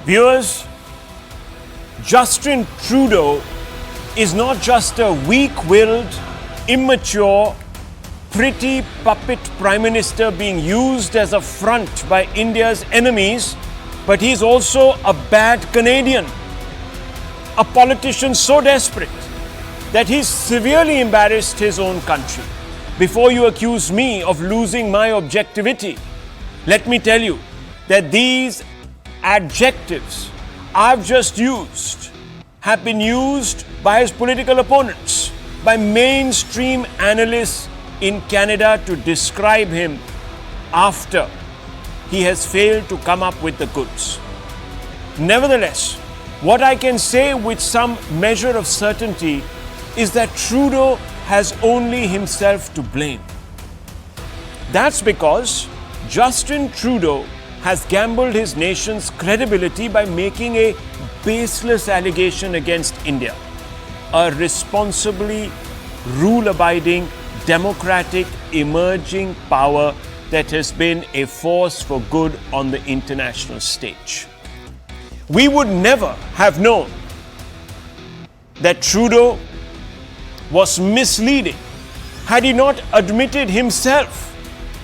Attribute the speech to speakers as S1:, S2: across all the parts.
S1: Viewers, Justin Trudeau is not just a weak-willed, immature, pretty puppet Prime Minister being used as a front by India's enemies, but he's also a bad Canadian, a politician so desperate that he's severely embarrassed his own country. Before you accuse me of losing my objectivity, let me tell you that these adjectives I've just used have been used by his political opponents, by mainstream analysts in Canada to describe him after he has failed to come up with the goods. Nevertheless, what I can say with some measure of certainty is that Trudeau has only himself to blame. That's because Justin Trudeau has gambled his nation's credibility by making a baseless allegation against India, a responsibly rule-abiding, democratic, emerging power that has been a force for good on the international stage. We would never have known that Trudeau was misleading had he not admitted himself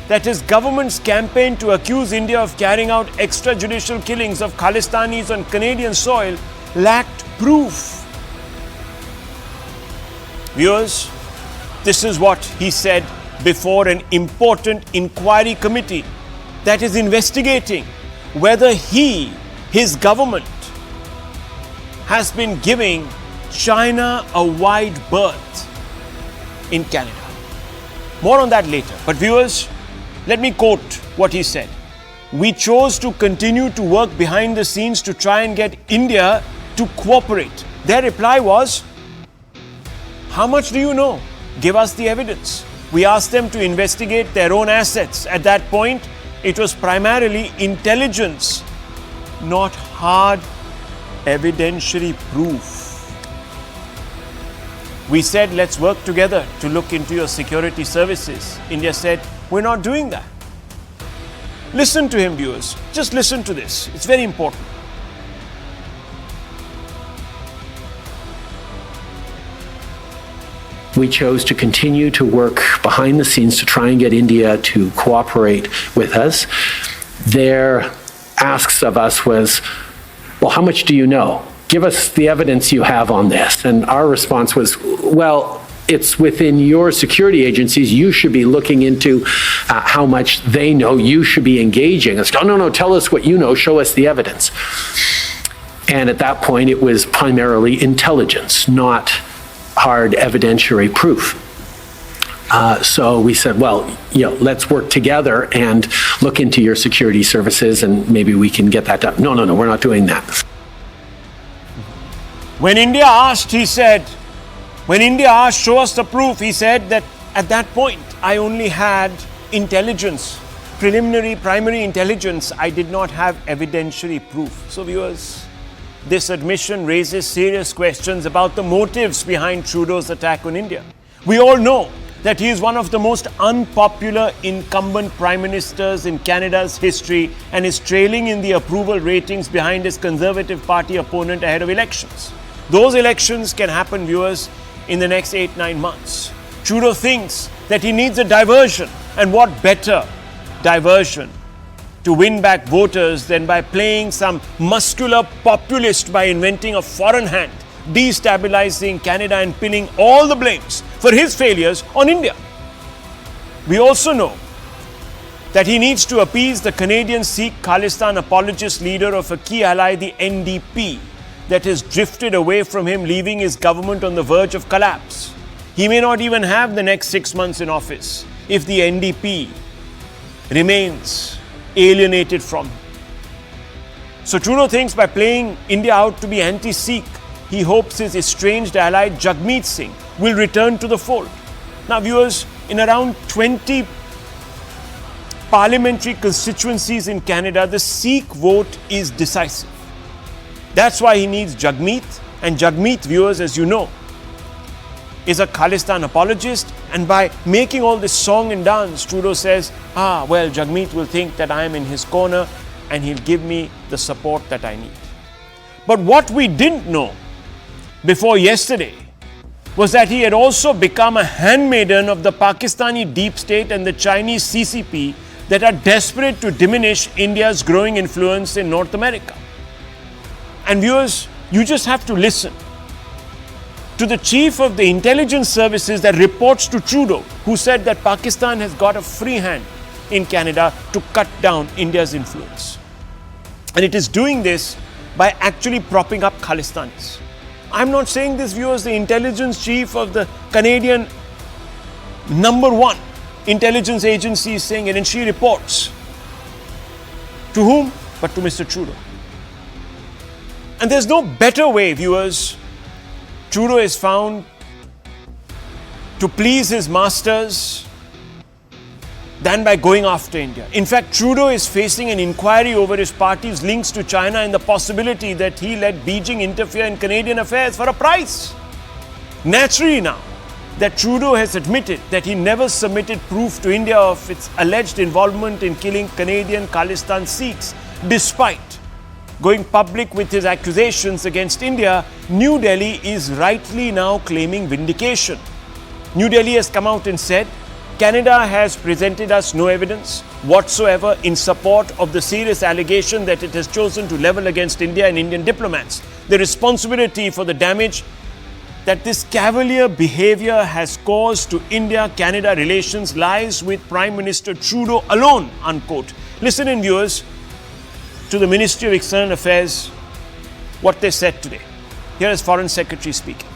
S1: that his government's campaign to accuse India of carrying out extrajudicial killings of Khalistanis on Canadian soil lacked proof. Viewers, this is what he said before an important inquiry committee that is investigating whether his government, has been giving China a wide berth in Canada. More on that later. But viewers, let me quote what he said. We chose to continue to work behind the scenes to try and get India to cooperate. Their reply was, how much do you know? Give us the evidence. We asked them to investigate their own assets. At that point, it was primarily intelligence, not hard evidentiary proof. We said, let's work together to look into your security services. India said, we're not doing that. Listen to him, viewers. Just listen to this. It's very important.
S2: We chose to continue to work behind the scenes to try and get India to cooperate with us. Their asks of us was, well, how much do you know? Give us the evidence you have on this. And our response was, well, it's within your security agencies. You should be looking into how much they know. You should be engaging. It's, oh, no, tell us what you know. Show us the evidence. And at that point, it was primarily intelligence, not hard evidentiary proof. So we said, well, let's work together and look into your security services and maybe we can get that done. No, we're not doing that.
S1: When India asked, show us the proof, he said that at that point, I only had intelligence, preliminary, primary intelligence. I did not have evidentiary proof. So viewers, this admission raises serious questions about the motives behind Trudeau's attack on India. We all know that he is one of the most unpopular incumbent prime ministers in Canada's history and is trailing in the approval ratings behind his Conservative Party opponent ahead of elections. Those elections can happen, viewers, in the next 8-9 months. Trudeau thinks that he needs a diversion, and what better diversion to win back voters than by playing some muscular populist by inventing a foreign hand, destabilizing Canada and pinning all the blames for his failures on India. We also know that he needs to appease the Canadian Sikh Khalistan apologist leader of a key ally, the N.D.I.A, that has drifted away from him, leaving his government on the verge of collapse. He may not even have the next 6 months in office if the N.D.I.A remains alienated from him. So Trudeau thinks by playing India out to be anti-Sikh, he hopes his estranged ally Jagmeet Singh will return to the fold. Now viewers, in around 20 parliamentary constituencies in Canada, the Sikh vote is decisive. That's why he needs Jagmeet, and Jagmeet, viewers, as you know, is a Khalistan apologist, and by making all this song and dance, Trudeau says, well, Jagmeet will think that I am in his corner and he'll give me the support that I need. But what we didn't know before yesterday was that he had also become a handmaiden of the Pakistani deep state and the Chinese CCP that are desperate to diminish India's growing influence in North America. And viewers, you just have to listen to the chief of the intelligence services that reports to Trudeau, who said that Pakistan has got a free hand in Canada to cut down India's influence. And it is doing this by actually propping up Khalistanis. I'm not saying this, viewers. The intelligence chief of the Canadian #1 intelligence agency is saying it, and she reports. To whom? But to Mr. Trudeau. And there's no better way, viewers, Trudeau is found to please his masters than by going after India. In fact, Trudeau is facing an inquiry over his party's links to China and the possibility that he let Beijing interfere in Canadian affairs for a price. Naturally now, that Trudeau has admitted that he never submitted proof to India of its alleged involvement in killing Canadian Khalistan Sikhs, despite going public with his accusations against India, New Delhi is rightly now claiming vindication. New Delhi has come out and said, Canada has presented us no evidence whatsoever in support of the serious allegation that it has chosen to level against India and Indian diplomats. The responsibility for the damage that this cavalier behavior has caused to India-Canada relations lies with Prime Minister Trudeau alone, unquote. Listen in, viewers, to the Ministry of External Affairs, what they said today. Here is Foreign Secretary speaking.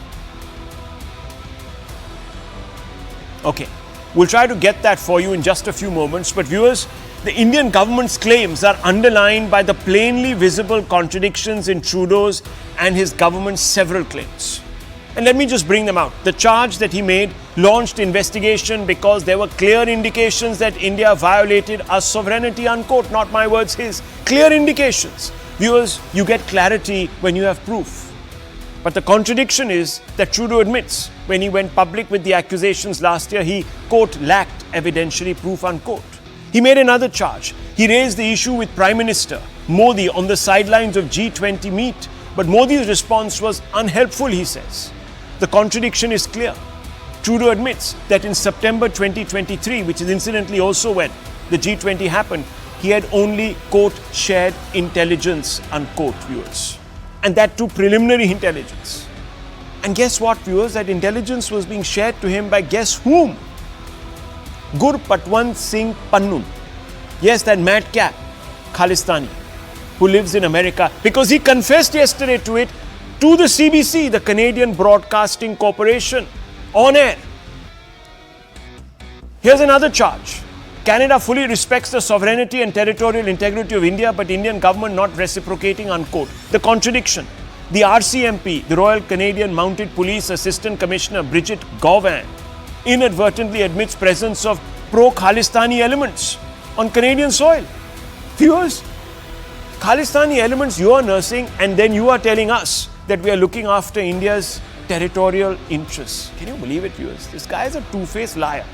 S1: Okay. We'll try to get that for you in just a few moments. But viewers, the Indian government's claims are underlined by the plainly visible contradictions in Trudeau's and his government's several claims. And let me just bring them out. The charge that he made launched investigation because there were clear indications that India violated our sovereignty, unquote. Not my words, his. Clear indications. Viewers, you get clarity when you have proof. But the contradiction is that Trudeau admits when he went public with the accusations last year, he, quote, lacked evidentiary proof, unquote. He made another charge. He raised the issue with Prime Minister Modi on the sidelines of G20 meet. But Modi's response was unhelpful, he says. The contradiction is clear. Trudeau admits that in September 2023, which is incidentally also when the G20 happened, he had only, quote, shared intelligence, unquote, viewers. And that too preliminary intelligence. And guess what, viewers? That intelligence was being shared to him by guess whom? Gurpatwant Singh Pannun. Yes, that madcap Khalistani who lives in America, because he confessed yesterday to it to the CBC, the Canadian Broadcasting Corporation, on air. Here's another charge. Canada fully respects the sovereignty and territorial integrity of India, but Indian government not reciprocating, unquote. The contradiction. The RCMP, the Royal Canadian Mounted Police Assistant Commissioner Bridget Gauvin, inadvertently admits presence of pro-Khalistani elements on Canadian soil. Viewers, Khalistani elements you are nursing, and then you are telling us that we are looking after India's territorial interests. Can you believe it, viewers? This guy is a two-faced liar.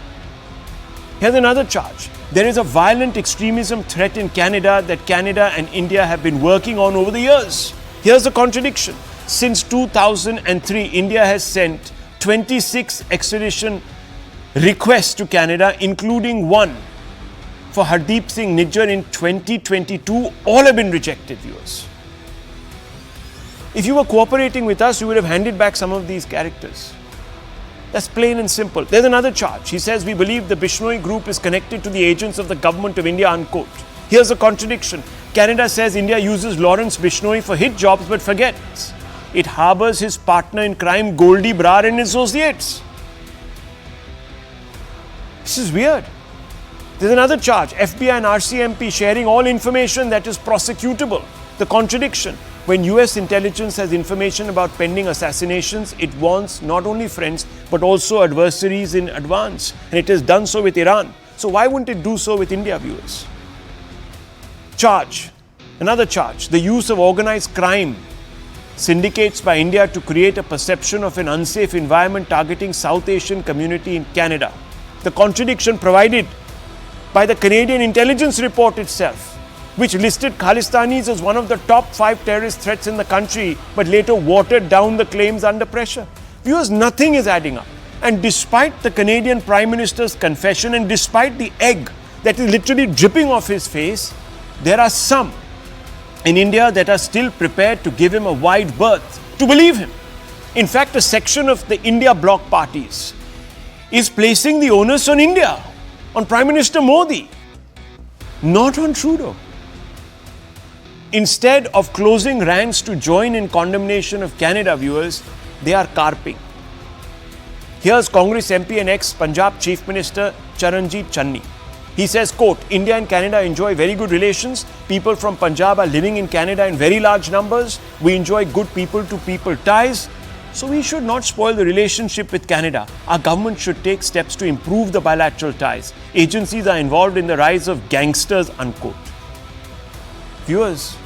S1: Here's another charge. There is a violent extremism threat in Canada that Canada and India have been working on over the years. Here's the contradiction. Since 2003, India has sent 26 extradition requests to Canada, including one for Hardeep Singh Nijjar in 2022. All have been rejected, viewers. If you were cooperating with us, you would have handed back some of these characters. That's plain and simple. There's another charge. He says, we believe the Bishnoi group is connected to the agents of the government of India, unquote. Here's a contradiction. Canada says India uses Lawrence Bishnoi for hit jobs, but forgets it harbors his partner in crime, Goldie Brar and associates. This is weird. There's another charge. FBI and RCMP sharing all information that is prosecutable. The contradiction. When US intelligence has information about pending assassinations, it warns not only friends, but also adversaries in advance. And it has done so with Iran. So why wouldn't it do so with India, viewers? Charge. Another charge. The use of organized crime syndicates by India to create a perception of an unsafe environment targeting South Asian community in Canada. The contradiction provided by the Canadian intelligence report itself. which listed Khalistanis as one of the top 5 terrorist threats in the country, but later watered down the claims under pressure. Viewers, nothing is adding up. And despite the Canadian Prime Minister's confession and despite the egg that is literally dripping off his face, there are some in India that are still prepared to give him a wide berth, to believe him. In fact, a section of the India Bloc parties is placing the onus on India, on Prime Minister Modi, not on Trudeau. Instead of closing ranks to join in condemnation of Canada, viewers, they are carping. Here's Congress MP and ex-Punjab Chief Minister Charanjit Channi. He says, quote, India and Canada enjoy very good relations. People from Punjab are living in Canada in very large numbers. We enjoy good people-to-people ties. So we should not spoil the relationship with Canada. Our government should take steps to improve the bilateral ties. Agencies are involved in the rise of gangsters, unquote. Viewers,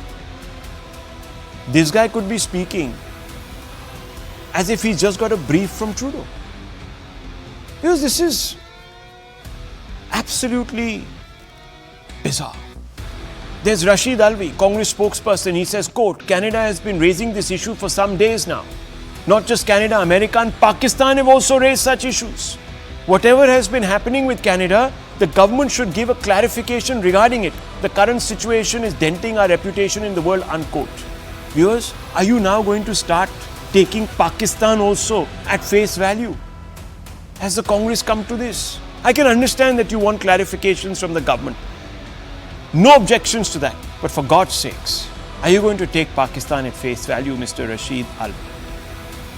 S1: this guy could be speaking as if he's just got a brief from Trudeau. Because this is absolutely bizarre. There's Rashid Alvi, Congress spokesperson. He says, quote, Canada has been raising this issue for some days now. Not just Canada, America and Pakistan have also raised such issues. Whatever has been happening with Canada, the government should give a clarification regarding it. The current situation is denting our reputation in the world, unquote. Viewers, are you now going to start taking Pakistan also at face value? Has the Congress come to this? I can understand that you want clarifications from the government. No objections to that. But for God's sakes, are you going to take Pakistan at face value, Mr. Rashid Alvi?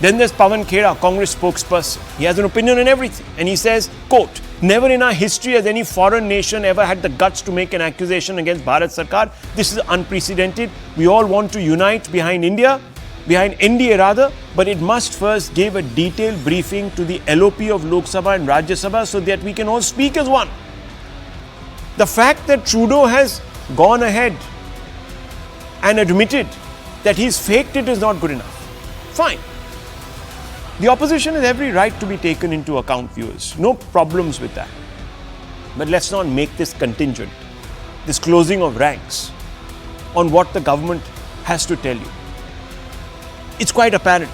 S1: Then there's Pawan Khera, Congress spokesperson. He has an opinion on everything. And he says, quote, never in our history has any foreign nation ever had the guts to make an accusation against Bharat Sarkar. This is unprecedented. We all want to unite behind India, behind N.D.A. rather, but it must first give a detailed briefing to the LOP of Lok Sabha and Rajya Sabha so that we can all speak as one. The fact that Trudeau has gone ahead and admitted that he's faked it is not good enough. Fine. The opposition has every right to be taken into account, viewers. No problems with that. But let's not make this contingent, this closing of ranks, on what the government has to tell you. It's quite apparent.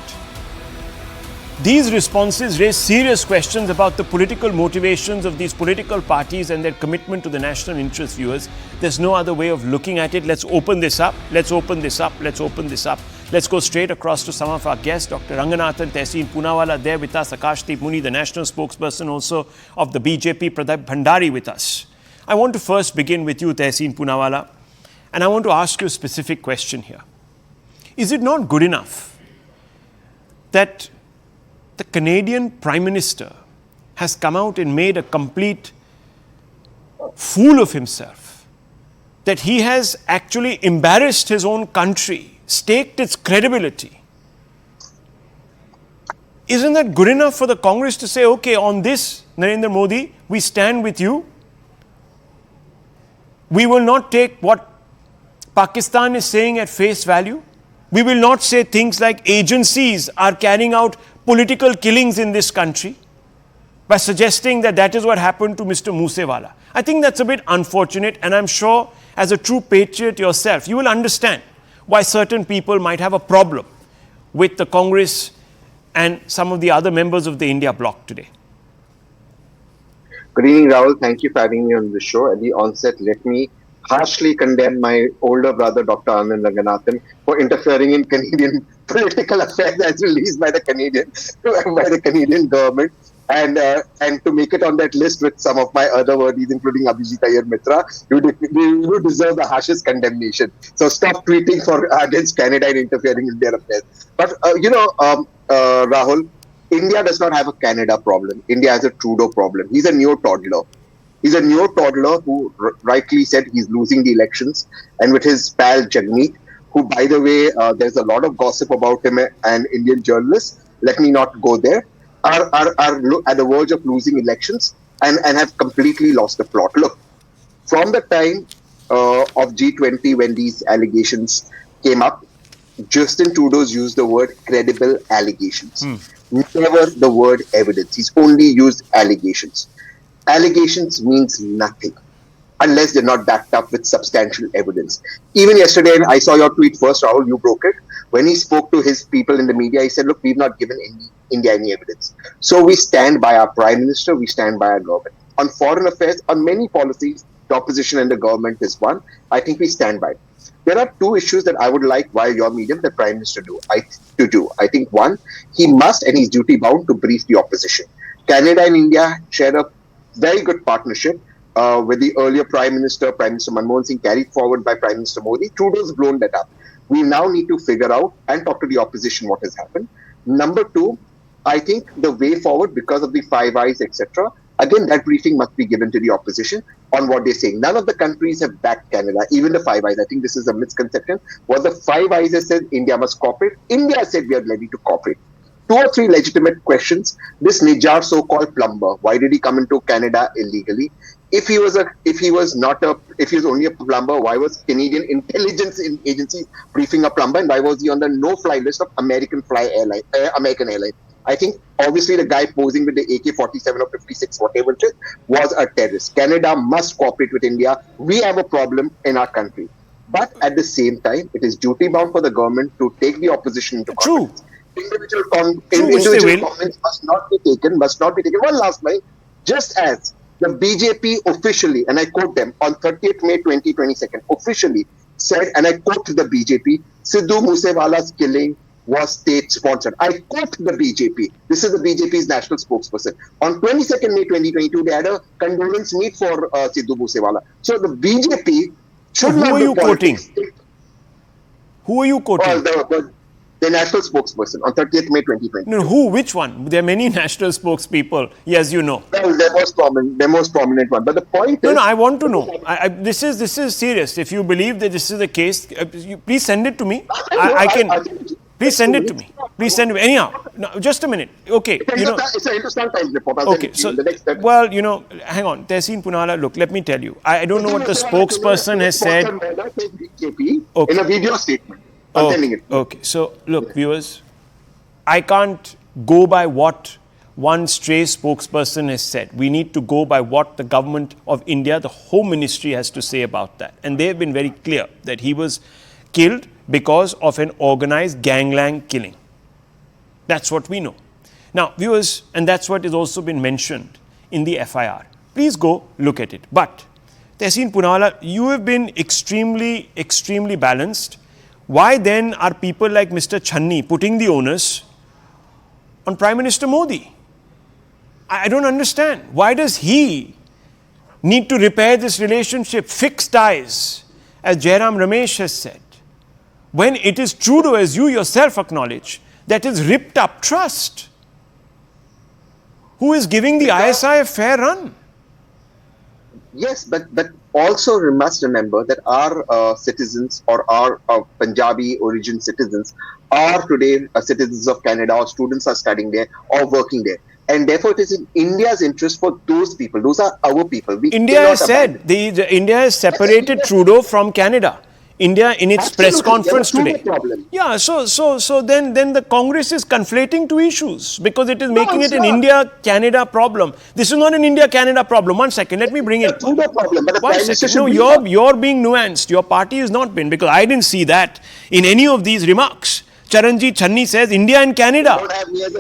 S1: These responses raise serious questions about the political motivations of these political parties and their commitment to the national interest, viewers. There's no other way of looking at it. Let's open this up. Let's open this up. Let's open this up. Let's go straight across to some of our guests. Dr. Ranganathan Tehseen Poonawalla there with us. Akashdeep Muni, the national spokesperson also of the BJP, Pradip Bhandari with us. I want to first begin with you, Tehseen Poonawalla, and I want to ask you a specific question here. Is it not good enough that the Canadian Prime Minister has come out and made a complete fool of himself, that he has actually embarrassed his own country, staked its credibility? Isn't that good enough for the Congress to say, okay, on this, Narendra Modi, we stand with you. We will not take what Pakistan is saying at face value. We will not say things like agencies are carrying out political killings in this country by suggesting that that is what happened to Mr. Moosewala. I think that's a bit unfortunate, and I'm sure as a true patriot yourself, you will understand why certain people might have a problem with the Congress and some of the other members of the India Bloc today.
S3: Good evening, Rahul. Thank you for having me on the show. At the onset, let me harshly condemn my older brother, Dr. Anand Ranganathan, for interfering in Canadian political affairs as released by the Canadian government, and to make it on that list with some of my other worthies, including Abhijit Iyer Mitra. You deserve the harshest condemnation. So stop tweeting against Canada and interfering in their affairs. But Rahul, India does not have a Canada problem. India has a Trudeau problem. He's a neo-toddler. He's a neo-toddler who rightly said he's losing the elections, and with his pal Jagmeet, who, by the way, there's a lot of gossip about him and Indian journalists. Let me not go there. Are at the verge of losing elections and have completely lost the plot. Look, from the time of G20 when these allegations came up, Justin Trudeau's used the word credible allegations. Never the word evidence. He's only used allegations. Allegations means nothing. unless they're not backed up with substantial evidence. Even yesterday, and I saw your tweet first, Rahul, you broke it. When he spoke to his people in the media, he said, look, we've not given India any evidence. So we stand by our Prime Minister, we stand by our government. On foreign affairs, on many policies, the opposition and the government is one. I think we stand by it. There are two issues that I would like, via your medium, the Prime Minister to do. I think one, he must and he's duty bound to brief the opposition. Canada and India share a very good partnership with the earlier Prime Minister Manmohan Singh, carried forward by Prime Minister Modi. Trudeau's blown that up. We now need to figure out and talk to the opposition what has happened. Number two, I think the way forward, because of the Five Eyes, etc., again, that briefing must be given to the opposition on what they're saying. None of the countries have backed Canada, even the Five Eyes. I think this is a misconception. What the Five Eyes has said, India must cooperate. India said we are ready to cooperate. Two or three legitimate questions. This Nijar, so-called plumber, why did he come into Canada illegally? If he was only a plumber, why was Canadian intelligence agencies briefing a plumber, and why was he on the no-fly list of American Airlines? I think obviously the guy posing with the AK-47 or 56, whatever it is, was a terrorist. Canada must cooperate with India. We have a problem in our country, but at the same time, it is duty bound for the government to take the opposition into confidence. Individual comments must not be taken. One last line, just as the BJP officially, and I quote them, on 30th May 2022, officially said, and I quote the BJP, Sidhu Moosewala's killing was state-sponsored. I quote the BJP. This is the BJP's national spokesperson. On 22nd May 2022, they had a condolence meet for Sidhu Moosewala. So the BJP should not...
S1: Who are you quoting? Who are you quoting?
S3: The national spokesperson on 30th May 2020.
S1: No, who? Which one? There are many national spokespeople, as you know.
S3: Well, the most prominent one. But the point is...
S1: No, I want to know. This is serious. If you believe that this is the case, please send it to me. Please send it to me. Please send it. Anyhow, no, just a minute. Okay.
S3: It's an Hindustan Times report.
S1: Okay. So, well, hang on. Tehseen Poonawalla, look, let me tell you. I don't know what the spokesperson has said.
S3: Okay. In a video statement.
S1: Okay. So, look, viewers, I can't go by what one stray spokesperson has said. We need to go by what the government of India, the Home Ministry, has to say about that. And they have been very clear that he was killed because of an organized gangland killing. That's what we know. Now, viewers, and that's what has also been mentioned in the FIR. Please go look at it. But, Tehseen Poonawalla, you have been extremely, extremely balanced. Why then are people like Mr. Channi putting the onus on Prime Minister Modi? I don't understand. Why does he need to repair this relationship, fix ties, as Jairam Ramesh has said, when it is Trudeau, as you yourself acknowledge, that has ripped up trust? Who is giving the ISI a fair run?
S3: Yes, but also we must remember that our citizens or our Punjabi origin citizens are today citizens of Canada, or students are studying there or working there. And therefore, it is in India's interest for those people. Those are our people.
S1: India has said, India has separated Trudeau from Canada. India in its press conference today. Yeah, so then the Congress is conflating two issues because it is making it an India-Canada problem. This is not an India-Canada problem. 1 second, let me bring in. One second. No, you're being nuanced. Your party has not been, because I didn't see that in any of these remarks. Charanjit Channi says India and Canada.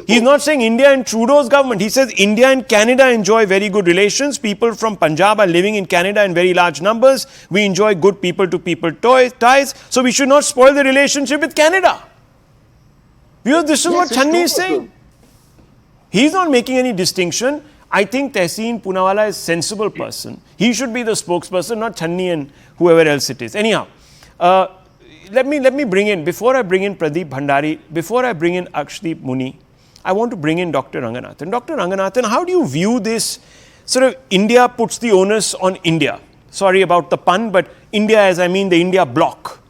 S1: He's not saying India and Trudeau's government. He says India and Canada enjoy very good relations. People from Punjab are living in Canada in very large numbers. We enjoy good people-to-people ties. So we should not spoil the relationship with Canada. Because this is what Channi is saying. He's not making any distinction. I think Tehseen Poonawalla is a sensible person. He should be the spokesperson, not Channi and whoever else it is. Anyhow, let me bring in, before I bring in Pradeep Bhandari, before I bring in Akshdeep Muni, I want to bring in Dr. Ranganathan. Dr. Ranganathan, how do you view this sort of India puts the onus on India? Sorry about the pun, but India, as I mean the India bloc.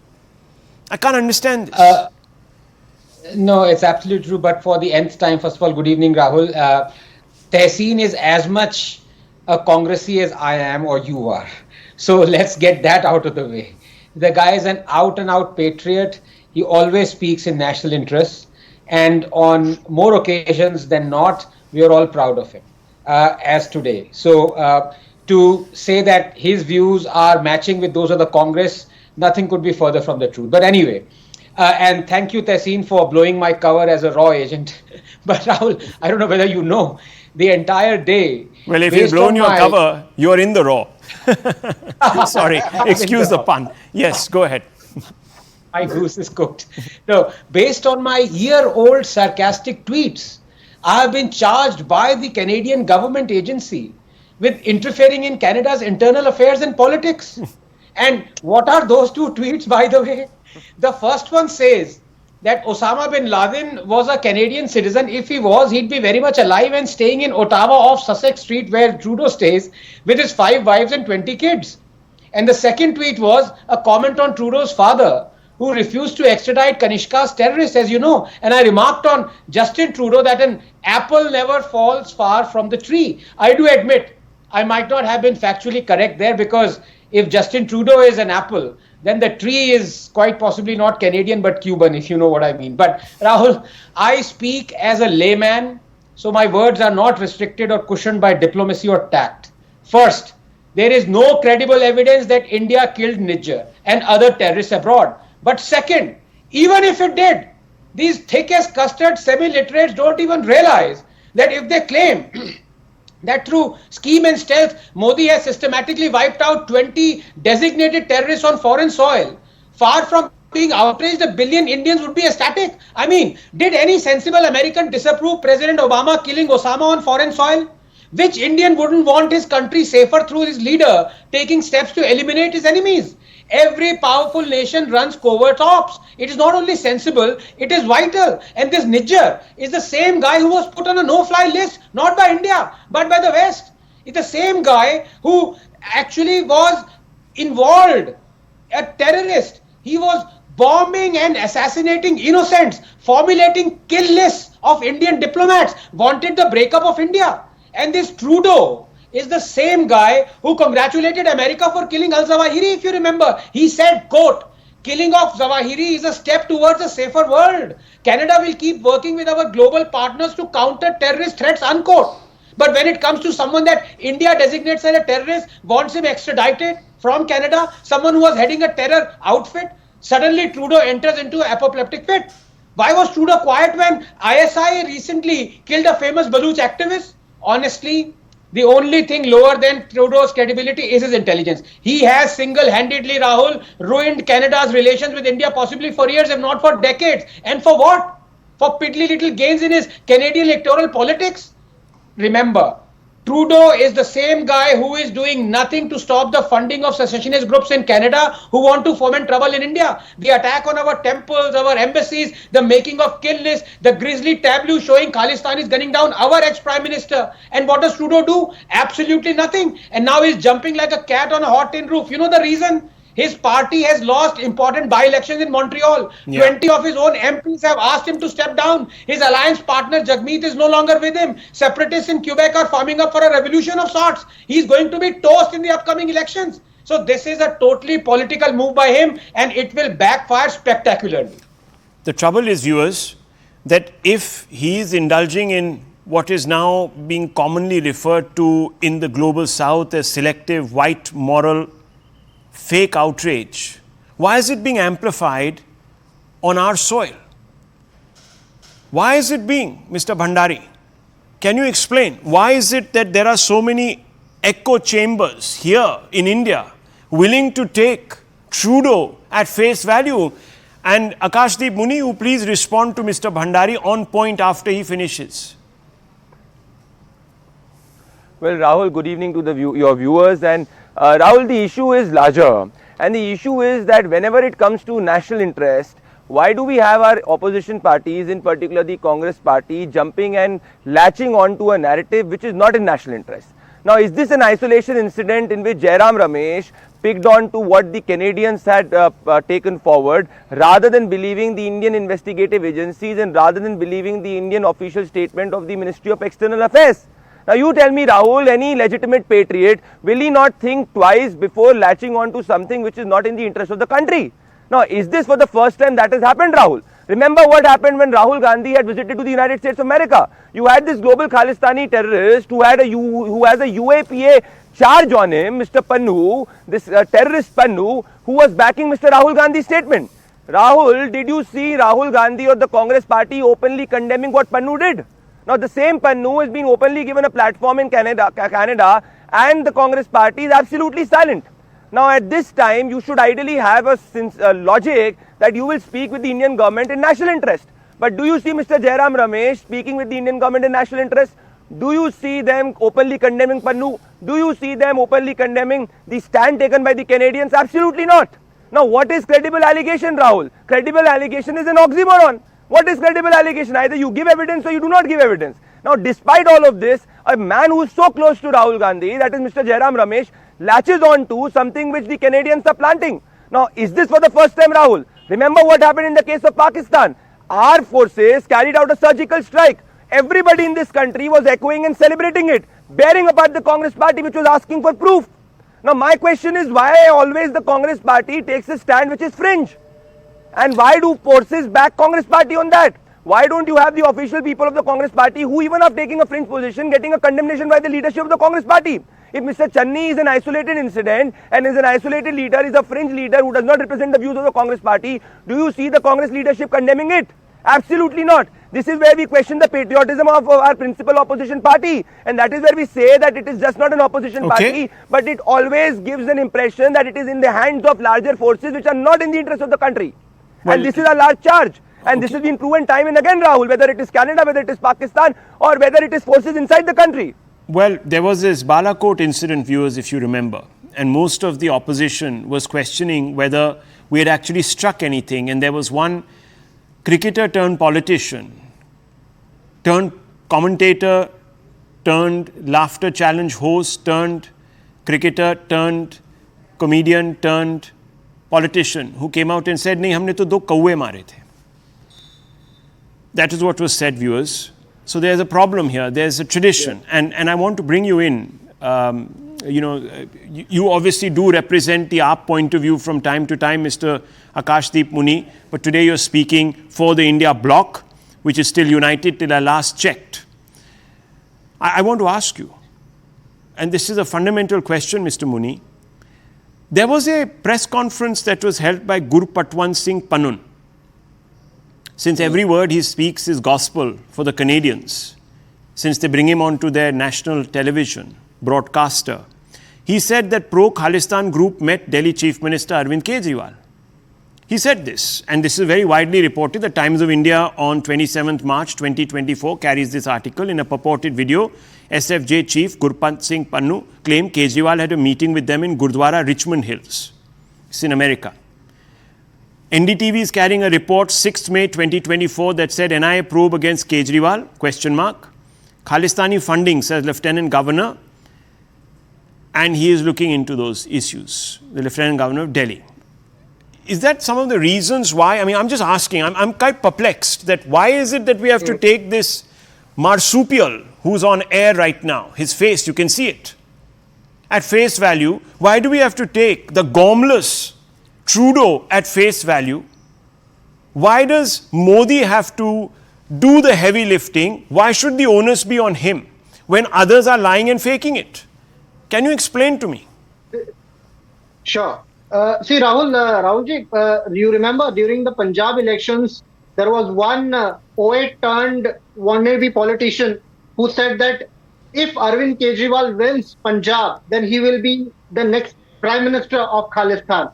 S1: I can't understand this.
S4: No, it's absolutely true. But for the nth time, first of all, good evening, Rahul. Tehseen is as much a Congressy as I am or you are. So let's get that out of the way. The guy is an out-and-out patriot. He always speaks in national interests. And on more occasions than not, we are all proud of him, as today. So to say that his views are matching with those of the Congress, nothing could be further from the truth. But anyway, and thank you, Tehseen, for blowing my cover as a raw agent. But Rahul, I don't know whether you know, the entire day,
S1: Well, if you've
S4: based
S1: blown
S4: on
S1: your
S4: my
S1: cover, you're in the raw. Sorry, excuse the pun. Yes, go ahead.
S4: my goose is cooked. No, based on my year-old sarcastic tweets, I have been charged by the Canadian government agency with interfering in Canada's internal affairs and politics. And what are those two tweets, by the way? The first one says that Osama bin Laden was a Canadian citizen. If he was, he'd be very much alive and staying in Ottawa off Sussex Street, where Trudeau stays, with his 5 wives and 20 kids. And the second tweet was a comment on Trudeau's father, who refused to extradite Kanishka's terrorists, as you know. And I remarked on Justin Trudeau that an apple never falls far from the tree. I do admit I might not have been factually correct there, because if Justin Trudeau is an apple, then the tree is quite possibly not Canadian but Cuban, if you know what I mean. But Rahul, I speak as a layman, so my words are not restricted or cushioned by diplomacy or tact. First, there is no credible evidence that India killed I.N.D.I.A and other terrorists abroad. But second, even if it did, these thick as custard semi-literates don't even realize that if they claim that through scheme and stealth, Modi has systematically wiped out 20 designated terrorists on foreign soil, far from being outraged, a billion Indians would be ecstatic. I mean, did any sensible American disapprove President Obama killing Osama on foreign soil? Which Indian wouldn't want his country safer through his leader taking steps to eliminate his enemies? Every powerful nation runs covert ops. It is not only sensible, it is vital. And this I.N.D.I.A is the same guy who was put on a no-fly list, not by India, but by the West. It's the same guy who actually was involved, a terrorist. He was bombing and assassinating innocents, formulating kill lists of Indian diplomats, wanted the breakup of India. And this Trudeau is the same guy who congratulated America for killing al-Zawahiri, if you remember. He said, quote, killing of Zawahiri is a step towards a safer world. Canada will keep working with our global partners to counter terrorist threats, unquote. But when it comes to someone that India designates as a terrorist, wants him extradited from Canada, someone who was heading a terror outfit, suddenly Trudeau enters into an apoplectic fit. Why was Trudeau quiet when ISI recently killed a famous Baluch activist? Honestly, the only thing lower than Trudeau's credibility is his intelligence. He has single-handedly, Rahul, ruined Canada's relations with India possibly for years, if not for decades. And for what? For piddly little gains in his Canadian electoral politics? Remember, Trudeau is the same guy who is doing nothing to stop the funding of secessionist groups in Canada who want to foment trouble in India. The attack on our temples, our embassies, the making of kill lists, the grisly tableau showing Khalistan is gunning down our ex-prime minister. And what does Trudeau do? Absolutely nothing. And now he's jumping like a cat on a hot tin roof. You know the reason? His party has lost important by-elections in Montreal. 20 of his own MPs have asked him to step down. His alliance partner Jagmeet is no longer with him. Separatists in Quebec are forming up for a revolution of sorts. He's going to be toast in the upcoming elections. So this is a totally political move by him, and it will backfire spectacularly.
S1: The trouble is, viewers, that if he is indulging in what is now being commonly referred to in the global south as selective white moral fake outrage, why is it being amplified on our soil? Why is it being, Mr. Bhandari? Can you explain? Why is it that there are so many echo chambers here in India willing to take Trudeau at face value? And Akashdeep Muni, you please respond to Mr. Bhandari on point after he finishes.
S5: Well, Rahul, good evening to your viewers. And Rahul, the issue is larger, and the issue is that whenever it comes to national interest, why do we have our opposition parties, in particular the Congress party, jumping and latching on to a narrative which is not in national interest? Now, is this an isolation incident in which Jairam Ramesh picked on to what the Canadians had taken forward, rather than believing the Indian investigative agencies and rather than believing the Indian official statement of the Ministry of External Affairs? Now you tell me, Rahul, any legitimate patriot, will he not think twice before latching on to something which is not in the interest of the country? Now, is this for the first time that has happened, Rahul? Remember what happened when Rahul Gandhi had visited to the United States of America. You had this global Khalistani terrorist who has a UAPA charge on him, Mr. Pannu, this terrorist Pannu, who was backing Mr. Rahul Gandhi's statement. Rahul, did you see Rahul Gandhi or the Congress party openly condemning what Pannu did? Now the same Pannu is being openly given a platform in Canada and the Congress party is absolutely silent. Now at this time, you should ideally have a logic that you will speak with the Indian government in national interest. But do you see Mr. Jairam Ramesh speaking with the Indian government in national interest? Do you see them openly condemning Pannu? Do you see them openly condemning the stand taken by the Canadians? Absolutely not. Now what is credible allegation, Rahul? Credible allegation is an oxymoron. What is credible allegation? Either you give evidence or you do not give evidence. Now despite all of this, a man who is so close to Rahul Gandhi, that is Mr. Jairam Ramesh, latches on to something which the Canadians are planting. Now is this for the first time, Rahul? Remember what happened in the case of Pakistan. Our forces carried out a surgical strike. Everybody in this country was echoing and celebrating it, bearing apart the Congress party which was asking for proof. Now my question is, why always the Congress party takes a stand which is fringe? And why do forces back Congress party on that? Why don't you have the official people of the Congress party who, even after taking a fringe position, getting a condemnation by the leadership of the Congress party? If Mr. Channi is an isolated incident and is an isolated leader, is a fringe leader who does not represent the views of the Congress party, do you see the Congress leadership condemning it? Absolutely not. This is where we question the patriotism of our principal opposition party, and that is where we say that it is just not an opposition party, but it always gives an impression that it is in the hands of larger forces which are not in the interest of the country. Well, and this is a large charge. And this has been proven time and again, Rahul, whether it is Canada, whether it is Pakistan, or whether it is forces inside the country.
S1: Well, there was this Balakot incident, viewers, if you remember, and most of the opposition was questioning whether we had actually struck anything. And there was one cricketer turned politician, turned commentator, turned laughter challenge host, turned cricketer, turned comedian, turned politician, who came out and said, "Nahi, humne to do kauwe mare the." That is what was said, viewers. So there's a problem here. There's a tradition. And I want to bring you in. You obviously do represent the AAP point of view from time to time, Mr. Akashdeep Muni. But today you're speaking for the India Bloc, which is still united till I last checked. I want to ask you, and this is a fundamental question, Mr. Muni. There was a press conference that was held by Guru Patwan Singh Panun. Since every word he speaks is gospel for the Canadians, since they bring him onto their national television broadcaster, he said that pro-Khalistan group met Delhi Chief Minister Arvind Kejriwal. He said this, and this is very widely reported. The Times of India on 27th March 2024 carries this article. In a purported video, SFJ Chief Gurpant Singh Pannu claimed Kejriwal had a meeting with them in Gurdwara Richmond Hills. It's in America. NDTV is carrying a report 6th May 2024 that said N.I.A. probe against Kejriwal, ? Khalistani funding, says Lieutenant Governor, and he is looking into those issues, the Lieutenant Governor of Delhi. Is that some of the reasons why? I mean, I'm just asking, I'm quite perplexed that why is it that we have to take this marsupial who's on air right now, his face, you can see it, at face value. Why do we have to take the gormless Trudeau at face value? Why does Modi have to do the heavy lifting? Why should the onus be on him when others are lying and faking it? Can you explain to me?
S6: Sure. See, Rahulji, you remember during the Punjab elections, there was one poet turned wannabe politician who said that if Arvind Kejriwal wins Punjab, then he will be the next Prime Minister of Khalistan.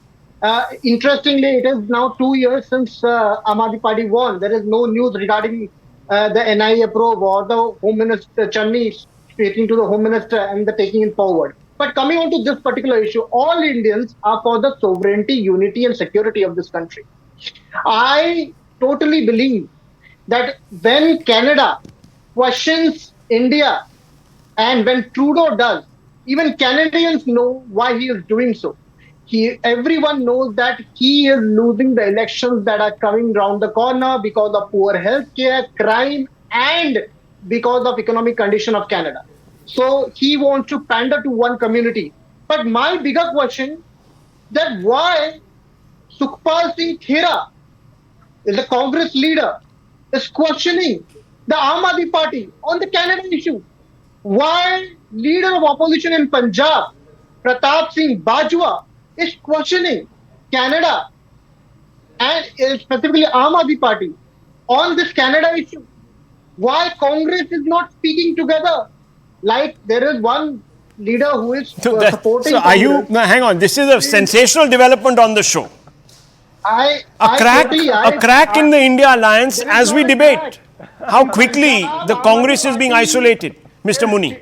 S6: Interestingly, it is now 2 years since Aam Aadmi Party won. There is no news regarding the N.I.A. probe or the Home Minister Channi speaking to the Home Minister and the taking it forward. But coming on to this particular issue, all Indians are for the sovereignty, unity and security of this country. I totally believe that when Canada questions India and when Trudeau does, even Canadians know why he is doing so. Everyone knows that he is losing the elections that are coming round the corner because of poor healthcare, crime, and because of economic condition of Canada. So he wants to pander to one community. But my bigger question that why Sukhpal Singh Khera is the Congress leader is questioning the Aam Aadmi Party on the Canada issue. Why leader of opposition in Punjab, Pratap Singh Bajwa, is questioning Canada and specifically Aam Aadmi Party on this Canada issue. Why Congress is not speaking together? Like there is one leader who is supporting
S1: so are you,
S6: Congress.
S1: now hang on, this is a sensational development on the show.
S6: I
S1: A crack in the India alliance
S6: there is
S1: as we
S6: not a
S1: debate.
S6: crack.
S1: How quickly
S6: Punjab,
S1: the
S6: Aam
S1: Congress
S6: Aadmi
S1: is being
S6: Party-
S1: isolated, Mr. Muni.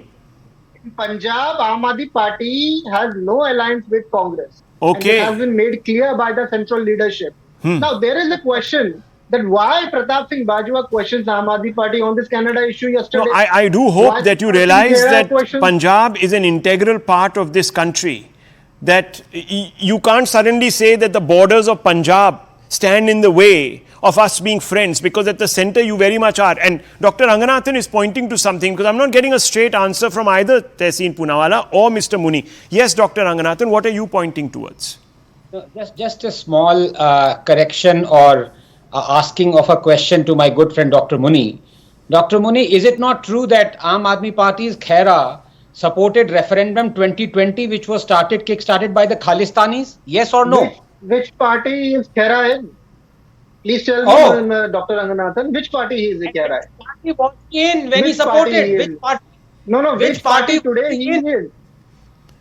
S6: In Punjab, Aam Aadmi Party has no alliance with Congress.
S1: Okay.
S6: And it has been made clear by the central leadership. Now, there is a question that why Pratap Singh Bajwa questions Aam Aadmi Party on this Canada issue yesterday.
S1: No, I do hope
S6: Why
S1: that you
S6: Pratap Singh
S1: realize
S6: Bajwa
S1: that
S6: questions-
S1: Punjab is an integral part of this country. That you can't suddenly say that the borders of Punjab stand in the way of us being friends, because at the center you very much are. And Dr. Ranganathan is pointing to something, because I'm not getting a straight answer from either Tehseen Poonawalla or Mr. Muni. Yes, Dr. Ranganathan, what are you pointing towards?
S4: Just a small correction or asking of a question to my good friend Dr. Muni. Dr. Muni, is it not true that Aam Aadmi Party's Khaira supported referendum 2020, which was kick-started by the Khalistanis? Yes or no?
S6: Which party is Khaira in? Please tell
S4: Oh.
S6: me, Dr. Ranganathan, which party he is Khaira in?
S4: Party was in when he
S6: Which party
S4: supported.
S6: he
S4: Which
S6: is?
S4: party?
S6: No, which party
S4: party
S6: today he
S4: in?
S6: is?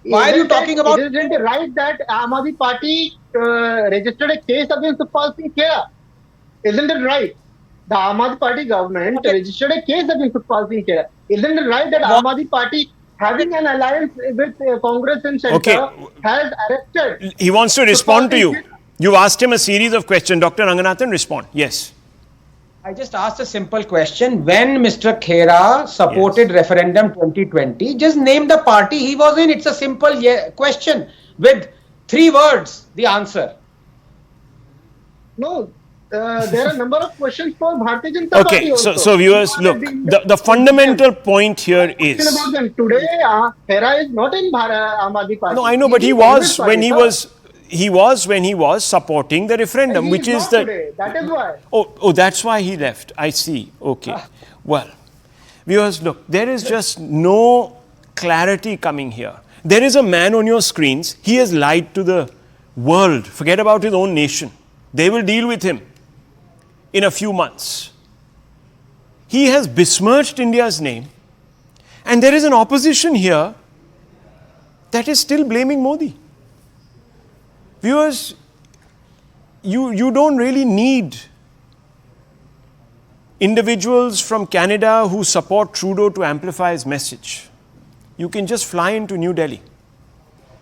S4: Why are you talking about-
S6: Isn't it right that Aam Aadmi Party registered a case against Supal Singh Khaira? Isn't it right? The Aam Aadmi Party government registered a case against Supal Singh Khaira. Isn't it right that Aam Aadmi Party, having an alliance with Congress in center,
S1: Okay.
S6: has arrested?
S1: He wants to respond to you.
S6: Supal Singh Khaira?
S1: You've asked him a series of questions. Dr. Ranganathan, respond. Yes.
S4: I just asked a simple question. When Mr. Khaira supported referendum 2020, just name the party he was in. It's a simple question with 3 words, the answer.
S6: No, there are a number of questions for Bharatiya Janata Party
S1: Okay,
S6: also.
S1: so viewers, look, the fundamental point here is...
S6: Question about them. Today, Khaira is not in Aam Aadmi Party.
S1: No, I know, but he
S6: is in Congress
S1: was when
S6: Party,
S1: he was when he was supporting the referendum,
S6: He
S1: which is
S6: not
S1: the...
S6: today. That is why.
S1: Oh, that's why he left. I see. Okay. Well, viewers, look, there is just no clarity coming here. There is a man on your screens. He has lied to the world. Forget about his own nation. They will deal with him in a few months. He has besmirched India's name. And there is an opposition here that is still blaming Modi. Viewers, you don't really need individuals from Canada who support Trudeau to amplify his message. You can just fly into New Delhi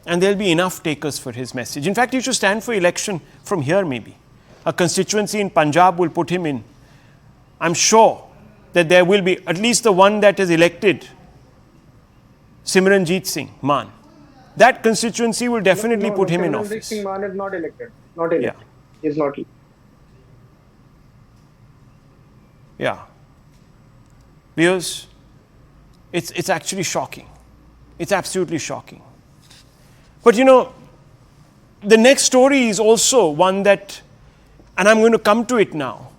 S1: and there'll be enough takers for his message. In fact, he should stand for election from here maybe. A constituency in Punjab will put him in. I'm sure that there will be at least the one that is elected, Simranjeet Singh Maan. That constituency will definitely put him in office.
S6: Singh Maan is not elected. Not elected.
S1: Yeah.
S6: He is not.
S1: Yeah. Because it's actually shocking. It's absolutely shocking. But you know, the next story is also one that, and I'm going to come to it now.